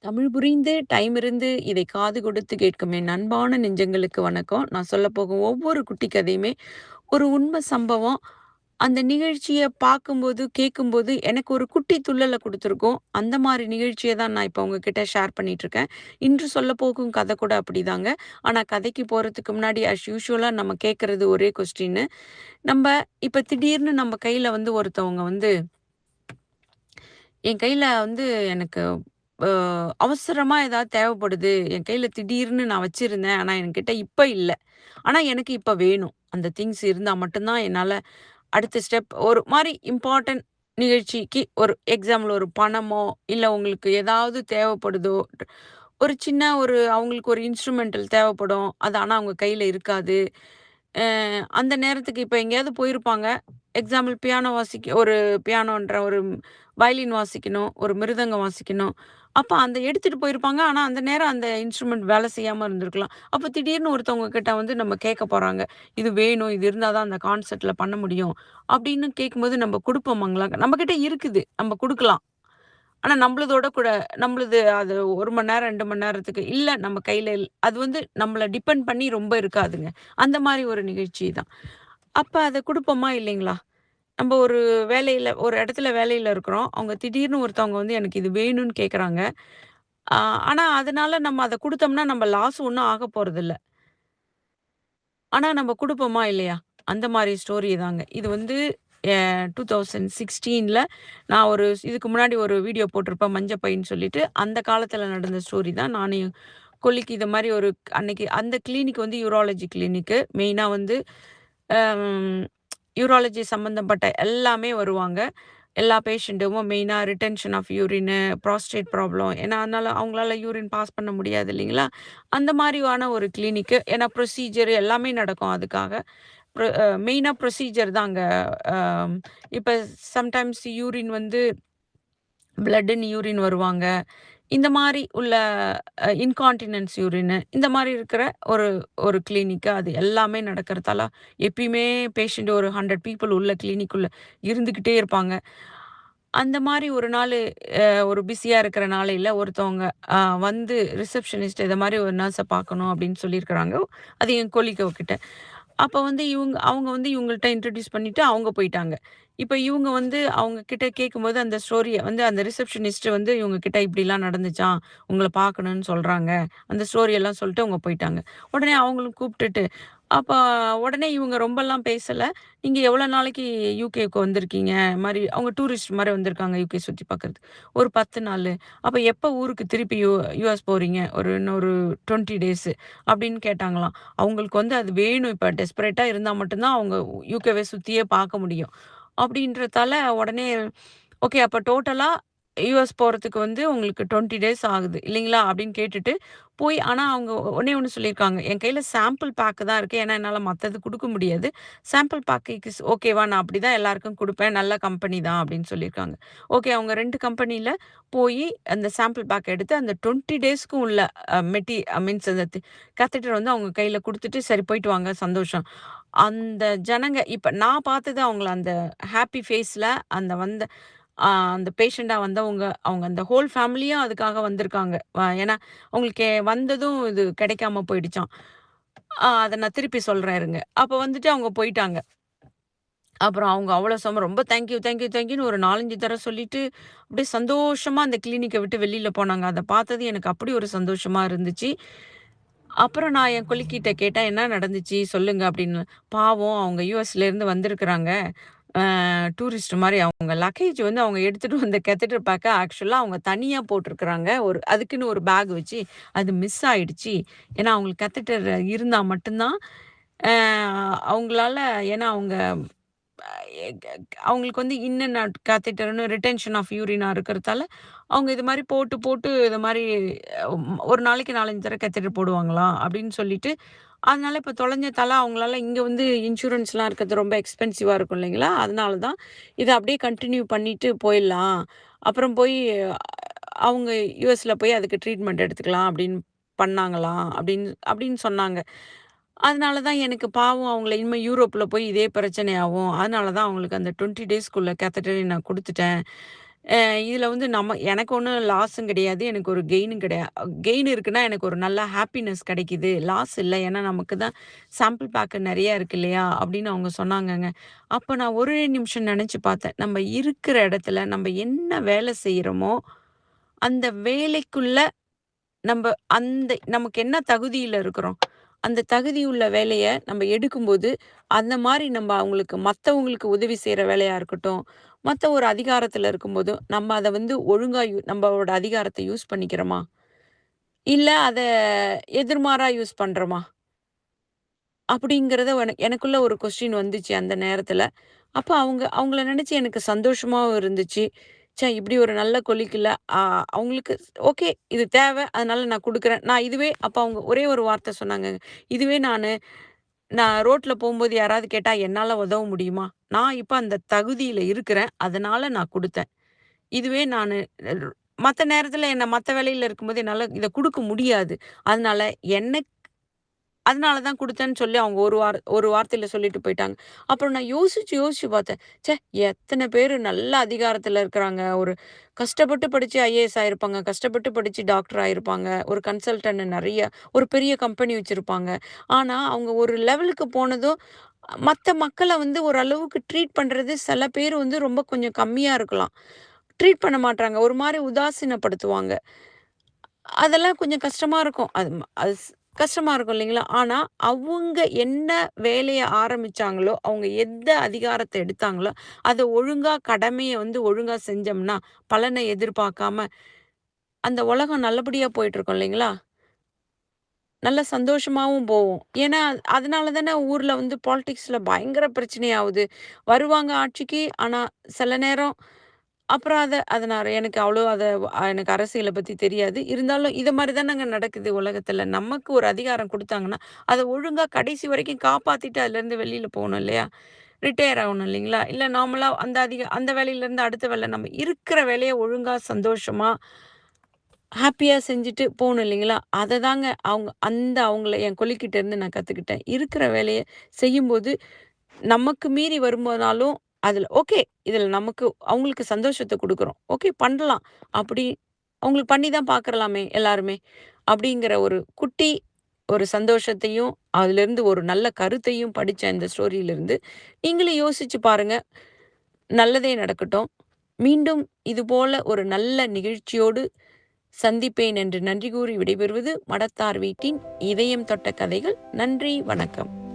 தமிழ் புரிந்து, டைம் இருந்து, இதை காது கொடுத்து கேட்கும் என் அன்பான நெஞ்சங்களுக்கு வணக்கம். நான் சொல்லப்போகும் ஒவ்வொரு குட்டி கதையுமே, ஒரு உண்மை சம்பவம். அந்த நிகழ்ச்சிய பார்க்கும்போது, கேட்கும்போது எனக்கு ஒரு குட்டி துள்ளல குடுத்துருக்கும். அந்த மாரி நிகழ்ச்சிய தான் நான் இப்ப உங்ககிட்ட ஷேர் பண்ணிட்டுருக்கேன். இன்று சொல்லப்போகும் கதை கூட அப்படிதாங்க. ஆனா கதைக்கு போறதுக்கு முன்னாடி யூசுவலா நம்ம கேட்கறது ஒரே கொஸ்டின்னு. நம்ப இப்ப திடீர்னு நம்ம கையில வந்து ஒருத்தவங்க வந்து என் கையில வந்து எனக்கு அ அவசரமா ஏதாவது தேவைப்படுது. என் கையில திடீர்னு நான் வச்சிருந்தேன். ஆனா என்கிட்ட இப்ப இல்ல. ஆனா எனக்கு இப்ப வேணும். அந்த திங்ஸ் இருந்தா மட்டும் தான் என்னால அடுத்த ஸ்டெப் ஒரு மாரி இம்பார்ட்டன்ட் நிகழ்ச்சிக்கு ஒரு எக்ஸாம்பிள் ஒரு பணமோ, இல்ல உங்களுக்கு ஏதாவது தேவைப்படுதோ, ஒரு சின்ன அவங்களுக்கு ஒரு இன்ஸ்ட்ருமெண்டல் தேவைப்படும். அது ஆனா அவங்க கையில இருக்காது. அ அந்த நேரத்துக்கு இப்ப எங்கேயாவது போயிருப்பாங்க. எக்ஸாம்பிள் ஒரு பியானோன்ற ஒரு வயலின் வாசிக்கணும், ஒரு மிருதங்கம் வாசிக்கணும். அப்ப அந்த எடுத்துட்டு போயிருப்பாங்க. ஆனா அந்த நேரம் அந்த இன்ஸ்ட்ருமெண்ட் வேலை செய்யாம இருந்திருக்கலாம். அப்ப திடீர்னு ஒருத்தவங்க கிட்ட வந்து நம்ம கேட்க போறாங்க. இது வேணும். இது இருந்தா தான் அந்த கான்சர்ட்ல பண்ண முடியும். அப்படின்னு கேட்கும்போது நம்ம குடுப்போமாங்களா? நம்மகிட்ட இருக்குது. நம்ம குடுக்கலாம். ஆனா நம்மளதோட கூட நம்மளது அது 1 மணி நேரம், 2 மணி நேரத்துக்கு இல்ல நம்ம கையில அது வந்து நம்மள டிபெண்ட் பண்ணி ரொம்ப இருக்காதுங்க. அந்த மாரி ஒரு நிகழ்ச்சி தான். அப்ப அத குடுப்போமா? இல்லைங்களா? நம்ம ஒரு இடத்துல வேலையில இருக்கிறோம். அவங்க திடீர்னு ஒருத்தவங்க வந்து எனக்கு இது வேணும்னு கேட்கறாங்க. ஆ ஆனா அதனால நம்ம அத குடுத்தோம்னா நம்ம லாஸ் ஒண்ணும் ஆகப் போறதில்ல. ஆனா நம்ம குடுப்போமா? இல்லையா? அந்த மாரி ஸ்டோரி தாங்க. இது வந்து 2016ல நான் இதுக்கு முன்னாடி ஒரு வீடியோ போட்டிருப்பேன். மஞ்ச பைன்னு சொல்லிட்டு. அந்த காலத்துல நடந்த ஸ்டோரி தான். நானும் என் கொல்லிக்கு இது மாரி அன்னைக்கு அந்த கிளினிக் வந்து யூராலஜி கிளினிக்கு. மெயினா வந்து அம் யூராலஜி சம்மந்தப்பட்ட எல்லாமே வருவாங்க. எல்லா பேஷண்ட்டுக்கும் மெயினா retention of urine, prostate problem. ஏன்னா, அதனால அவங்களால யூரின் பாஸ் பண்ண முடியாது இல்லைங்களா? அந்த மாரியான ஒரு கிளினிக்கு. ஏன்னா ப்ரொசீஜர் எல்லாமே நடக்கும் அதுக்காக. மெயினா ப்ரொசீஜர் தான் அங்க. அ இப்ப சம்டைம்ஸ் யூரின் வந்து பிளட்டுன்னு யூரின் வருவாங்க. இந்த மாரி உள்ள இன்கான்டினன்ஸ் யூரினு இந்த மாரி இருக்கிற ஒரு ஒரு கிளினிக்கு. அது எல்லாமே நடக்கிறதால எப்பயுமே பேஷண்ட் ஒரு 100 பீப்பிள் உள்ள கிளினிக்குள்ள இருந்துகிட்டே இருப்பாங்க. அந்த மாரி ஒரு நாளு ஒரு பிஸியா இருக்கிற நாளையில ஒருத்தவங்க அ வந்து ரிசப்ஷனிஸ்ட் இத மாரி ஒரு நர்ஸ பார்க்கணும் அப்படின்னு சொல்லியிருக்கிறாங்க. அது என் கொலீக் கிட்ட. அப்ப வந்து அவங்க வந்து இவங்கள்ட்ட இன்ட்ரோடியூஸ் பண்ணிட்டு அவங்க போயிட்டாங்க. இப்ப இவங்க வந்து அவங்க கிட்ட கேட்கும்போது அந்த ஸ்டோரிய வந்து அந்த ரிசப்ஷனிஸ்ட் வந்து இவங்க கிட்ட இப்படிலாம் நடந்துச்சாம். உங்கள பார்க்கணும்னு சொல்றாங்க. அந்த ஸ்டோரி எல்லாம் சொல்லிட்டு அவங்க போயிட்டாங்க. உடனே அவங்களும் கூப்பிட்டுட்டு அப்ப உடனே இவங்க ரொம்பலாம் பேசல. "நீங்க எவ்வளோ நாளைக்கு யுகேக்கு வந்திருக்கீங்க?" மாரி அவங்க டூரிஸ்ட் மாரி வந்திருக்காங்க யுகே சுத்தி பார்க்கறதுக்கு. "ஒரு 10 நாளு." "அப்ப எப்ப ஊருக்கு திருப்பி யுஎஸ் போறீங்க?" இன்னொரு 20 டேஸு." அப்படின்னு கேட்டாங்களாம். அவங்களுக்கு வந்து அது வேணும் இப்ப டெஸ்பரேட்டா இருந்தா மட்டும் தான் அவங்க யுகேவ சுத்தியே பார்க்க முடியும். அப்படின்றதால உடனே ஓகே. அப்ப டோட்டலா யுஎஸ் போறதுக்கு வந்து உங்களுக்கு 20 டேஸ் ஆகுது இல்லைங்களா? அப்படின்னு கேட்டுட்டு, ஆனா அவங்க ஒண்ணே ஒண்ணு சொல்லியிருக்காங்க. என் கையில சாம்பிள் பேக் தான் இருக்கு. ஏன்னா என்னால மத்தது குடுக்க முடியாது. சாம்பிள் பேக்கு ஓகேவா? நான் அப்படிதான் எல்லாருக்கும் குடுப்பேன். நல்ல கம்பெனி தான் அப்படின்னு சொல்லியிருக்காங்க. ஓகே. அவங்க 2 கம்பெனில போயி அந்த சாம்பிள் பேக் எடுத்து அந்த 20 டேஸ்க்கும் உள்ள அ மெட்டி மீன்ஸ் அந்த கேத்தட்டர் வந்து அவங்க கையில குடுத்துட்டு, "சரி போயிட்டு வாங்க. சந்தோஷம்." அந்த ஜனங்க இப்ப நான் பார்த்தது அவங்கள அந்த ஹேப்பி ஃபேஸ்ல அந்த வந்த அந்த பேஷண்டா வந்தவங்க, அவங்க அந்த ஹோல் ஃபேமிலியும் அதுக்காக வந்திருக்காங்க. ஏன்னா, அவங்களுக்கு வந்ததும் இது கிடைக்காம போயிடுச்சாம். அத நான் திருப்பி சொல்றேன் இருங்க. அப்ப வந்துட்டு அவங்க போயிட்டாங்க. அப்புறம் அவங்க அவ்வளோ ரொம்ப thank you, thank you, thank யூன்னு ஒரு 4, 5 தடவ சொல்லிட்டு, அப்படியே சந்தோஷமா அந்த கிளினிக்க விட்டு வெளியில போனாங்க. அத பார்த்தது எனக்கு அப்படி ஒரு சந்தோஷமா இருந்துச்சு. அப்புறம் நான் என் கொல்லிக்கிட்ட கேட்டேன், "என்ன நடந்துச்சு? சொல்லுங்க" அப்படின்னு. பாவம் அவங்க யுஎஸ்லேருந்து வந்திருக்கிறாங்க. டூரிஸ்ட் மாரி அவங்க லக்கேஜ் வந்து அவங்க எடுத்துட்டு வந்த கேத்தட்டர் பேக்க ஆக்சுவலா அவங்க தனியா போட்டிருக்கிறாங்க. அதுக்குன்னு ஒரு பேக் வச்சு, அது மிஸ் ஆயிடுச்சு. ஏன்னா, அவங்களுக்கு கேத்தட்டர் இருந்தா மட்டும் தான், அ அவங்களால ஏன்னா அவங்க அ எக் எக் அவங்களுக்கு வந்து இன் அண்ட் அவுட் கேத்தட்டர்ன்னு ரிட்டென்ஷன் ஆஃப் யூரினா இருக்கிறதால, அவங்க இது மாரி போட்டு, போட்டு இது மாரி ஒரு நாளைக்கு 4, 5 தடவ கேத்தட்டர் போடுவாங்களாம் அப்படின்னு சொல்லிட்டு, அதனால இப்ப தொலைஞ்ச தல அவங்களால இங்க வந்து இன்சூரன்ஸ்லாம் இருக்கிறது ரொம்ப எக்ஸ்பென்சிவா இருக்கும் இல்லைங்களா? அதனால தான் இத அப்படியே கன்டின்யூ பண்ணிட்டு போயிடலாம். அப்புறம் அவங்க யுஎஸ்ல போய் அதுக்கு ட்ரீட்மெண்ட் எடுத்துக்கலாம் அப்படின்னு பண்ணாங்களாம் அப்படின்னு அப்படின்னு சொன்னாங்க. அதனால தான் எனக்கு பாவம் அவங்கள இனிமே யூரோப்ல போய் இதே பிரச்சனை ஆகும். அதனால தான் அவங்களுக்கு அந்த 20 டேஸ்க்குள்ள கேத்தட்டர நான் குடுத்துட்டேன். இதுல வந்து எனக்கு ஒண்ணும் லாஸும் கிடையாது. எனக்கு ஒரு கெயினும் கெயின் இருக்குன்னா, எனக்கு ஒரு நல்ல ஹாப்பினஸ் கிடைக்குது. லாஸ் இல்ல. ஏன்னா, நமக்கு தான் சாம்பிள் பேக் நெறைய இருக்கு இல்லையா? அப்படின்னு அவங்க சொன்னாங்கங்க. அப்ப நான் ஒரே நிமிஷம் நெனச்சு பார்த்தேன். நம்ம இருக்கிற இடத்துல நம்ம என்ன வேலை செய்றோமோ, அந்த வேலைக்குள்ள நம்ப நமக்கு என்ன தகுதியில இருக்கிறோம். அந்த தகுதி உள்ள வேலைய நம்ம எடுக்கும்போது, அந்த மாரி அவங்களுக்கு மத்தவங்களுக்கு உதவி செய்ற வேலையா இருக்கட்டும், மத்த ஒரு அதிகாரத்துல இருக்கும்போது, நம்ம அத வந்து ஒழுங்கா நம்பளோட அதிகாரத்த யூஸ் பண்ணிக்கிறோமா? இல்ல அத எதிர்மாறா யூஸ் பண்றோமா? அப்படிங்கிறத எனக்குள்ள ஒரு கொஸ்டின் வந்துச்சு அந்த நேரத்துல. அப்ப அவங்கள நெனச்சு எனக்கு சந்தோஷமாவும் இருந்துச்சு. இப்படி ஒரு நல்ல கொலீக் அ அவங்களுக்கு ஓகே இது தேவை. அதனால நான் குடுக்குறேன். அப்ப அவங்க ஒரே ஒரு வார்த்தை சொன்னாங்கங்க. இதுவே நான் ரோட்ல போம்போது யாராவது கேட்டா, என்னால உதவ முடியுமா? நான் இப்ப அந்த தகுதியில இருக்கிறேன். அதனால நான் குடுத்தேன். இதுவே நானு மத்த நேரத்துல மத்த வேலையில இருக்கும்போது என்னால இத குடுக்க முடியாது. அதனால எனக்கு அதனால தான் குடுத்தேன்னு சொல்லி அவங்க ஒரு வார்த்தையில சொல்லிட்டு போயிட்டாங்க. அப்புறம் நான் யோசிச்சு பார்த்தேன். எத்தன பேரு நல்ல அதிகாரத்துல இருக்கிறாங்க. ஒரு கஷ்டப்பட்டு படிச்சு ஐஏஎஸ் ஆயிருப்பாங்க. கஷ்டப்பட்டு படிச்சு டாக்டர் ஆயிருப்பாங்க. ஒரு கன்சல்டன்ட் நெறைய ஒரு பெரிய கம்பெனி வச்சிருப்பாங்க. ஆனா, அவங்க ஒரு லெவலுக்கு போனதும், மத்த மக்கள வந்து ஓரளவுக்கு ட்ரீட் பண்றது சில பேர் வந்து ரொம்ப கொஞ்சம் கம்மியா இருக்கலாம். ட்ரீட் பண்ண மாட்றாங்க. ஒரு மாரி உதாசீனப்படுத்துவாங்க. அதெல்லாம் கொஞ்சம் கஷ்டமா இருக்கும். அது ம அது ஸ் கஷ்டமா இருக்கும் இல்லைங்களா? ஆனா, அவங்க என்ன வேலைய ஆரம்பிச்சாங்களோ, அவங்க எந்த அதிகாரத்த எடுத்தாங்களோ, அத ஒழுங்கா கடமைய வந்து ஒழுங்கா செஞ்சோம்னா, பலன எதிர்பார்க்காம, அந்த உலகம் நல்லபடியா போயிட்டுருக்கும் இல்லைங்களா? நல்ல சந்தோஷமாவும் போவும். ஏன்னா, அதனால தானே ஊர்ல வந்து பாலிடிக்ஸ்ல பயங்கர பிரச்சனையாவுது. வருவாங்க ஆட்சிக்கு, ஆனா சில நேரம் அப்புறம் அத நான் எனக்கு அவ்வளோ எனக்கு அரசியல பத்தி தெரியாது. இருந்தாலும் இத மாரி தானங்க நடக்குது உலகத்துல. நமக்கு ஒரு அதிகாரம் குடுத்தாங்கன்னா, அத ஒழுங்கா கடைசி வரைக்கும் காப்பாத்திட்டு அதுலருந்து வெளில போணும் இல்லையா? ரிட்டயர் ஆகணும் இல்லைங்களா? இல்ல நார்மலா அந்த வேலையிலருந்து அடுத்த வேலை நம்ம இருக்கிற வேலைய ஒழுங்கா சந்தோஷமா ஹாப்பியா செஞ்சுட்டு போணும் இல்லைங்களா? அததாங்க அவங்கள என் கொல்லிக்கிட்ட இருந்து நான் கத்துக்கிட்டேன். இருக்கிற வேலைய செய்யும்போது, நமக்கு மீறி வரும்போதுனாலும், அதுல ஓகே. இதுல அவங்களுக்கு சந்தோஷத்த குடுக்குறோம். ஓகே பண்ணலாம். அப்படி அவங்களுக்கு பண்ணி தான் பார்க்கலாமே எல்லாருமே. அப்படிங்கிற ஒரு குட்டி ஒரு சந்தோஷத்தையும், அதிலிருந்து ஒரு நல்ல கருத்தையும் படிச்சேன் இந்த ஸ்டோரியிலிருந்து. நீங்களும் யோசிச்சு பாருங்க. நல்லதே நடக்கட்டும். மீண்டும் இதுபோல ஒரு நல்ல நிகழ்ச்சியோடு சந்திப்பேன் என்று நன்றி கூறி விடைபெறுவது மடத்தார் வீட்டின் இதயம் தொட்ட கதைகள். நன்றி, வணக்கம்.